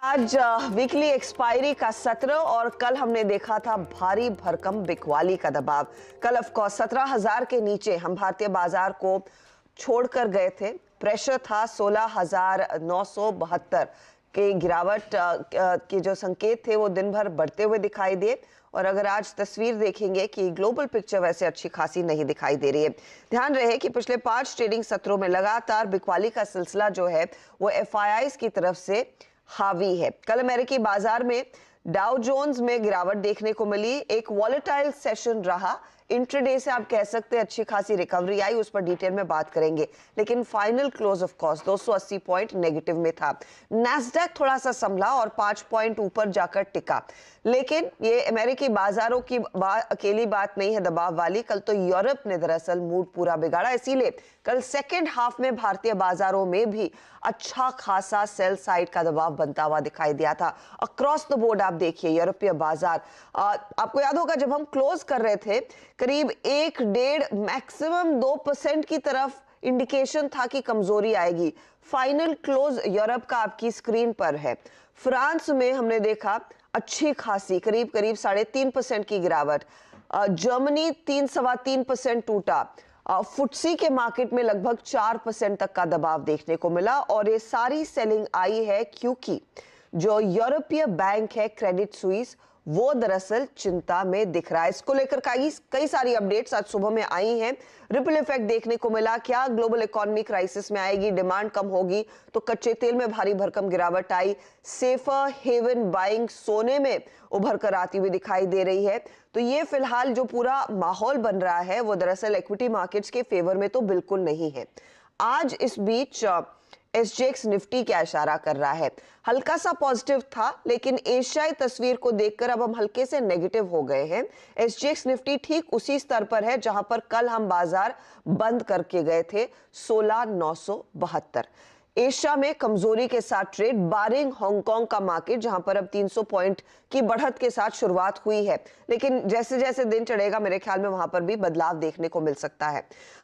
आज weekly expiry का सत्र और कल हमने देखा था भारी भरकम बिकवाली का दबाव। कल ऑफ कोर्स 17,000 के नीचे हम भारतीय बाजार को छोड़कर गए थे। प्रेशर था 16,972 के गिरावट के जो संकेत थे वो दिन भर बढ़ते हुए दिखाई दिए। और अगर आज तस्वीर देखेंगे कि ग्लोबल पिक्चर वैसे अच्छी खासी नहीं दिखाई दे रही है। ध्यान रहे कि पिछले 5 ट्रेडिंग सत्रों में लगातार बिकवाली का सिलसिला जो है वो एफआईआईज की तरफ से हावी है। कल अमेरिकी बाजार में डाउ जोन्स में गिरावट देखने को मिली। एक वॉलेटाइल सेशन रहा। इंट्राडे से आप कह सकते हैं अच्छी खासी रिकवरी आई, उस पर डिटेल में बात करेंगे। लेकिन final close of course 280 point negative में था। नैस्डैक थोड़ा सा संभला और 5 पॉइंट ऊपर जाकर टिका। लेकिन ये अमेरिकी बाजारों की अकेली बात नहीं है दबाव वाली। कल तो यूरोप ने दरअसल मूड पूरा बिगाड़ा। इसीलिए कल सेकेंड हाफ में भारतीय बाजारों में भी अच्छा खासा सेल साइड का दबाव बनता हुआ दिखाई दिया था। अक्रॉस द बोर्ड आप देखिए यूरोपीय बाजार, आपको याद होगा जब हम क्लोज कर रहे थे करीब 1-1.5 मैक्सिमम 2% की तरफ इंडिकेशन था कि कमजोरी आएगी। फाइनल क्लोज यूरोप का आपकी स्क्रीन पर है। फ्रांस में हमने देखा अच्छी खासी करीब 3.5% की गिरावट। जर्मनी 3-3.25% टूटा। फुटसी के मार्केट में लगभग 4% तक का दबाव देखने को मिला। और ये सारी सेलिंग आई है क्योंकि जो यूरोपीय बैंक है क्रेडिट स्विस वो दरअसल चिंता में दिख रहा है। इसको लेकर कई सारी अपडेट्स आज सुबह में आई हैं। रिपल इफेक्ट देखने को मिला। क्या ग्लोबल इकोनॉमी क्राइसिस में आएगी, डिमांड कम होगी तो कच्चे तेल में भारी भरकम गिरावट आई। सेफर हेवन बाइंग सोने में उभर कर आती हुई दिखाई दे रही है। तो ये फिलहाल जो पूरा माहौल बन रहा है वो दरअसल इक्विटी मार्केट्स के फेवर में तो बिल्कुल नहीं है। आज इस बीच एसजीएक्स निफ्टी क्या इशारा कर रहा है? हल्का सा पॉजिटिव था लेकिन एशियाई तस्वीर को देखकर अब हम हल्के से नेगेटिव हो गए हैं। एसजीएक्स निफ्टी ठीक उसी स्तर पर है जहां पर कल हम बाजार बंद करके गए थे 16,972। एशिया में कमजोरी के साथ ट्रेड बारिंग हांगकांग का मार्केट जहां पर अब 300 पॉइंट की बढ़त के साथ शुरुआत हुई है। लेकिन जैसे जैसे दिन चढ़ेगा मेरे ख्याल में वहां पर भी बदलाव देखने को मिल सकता है।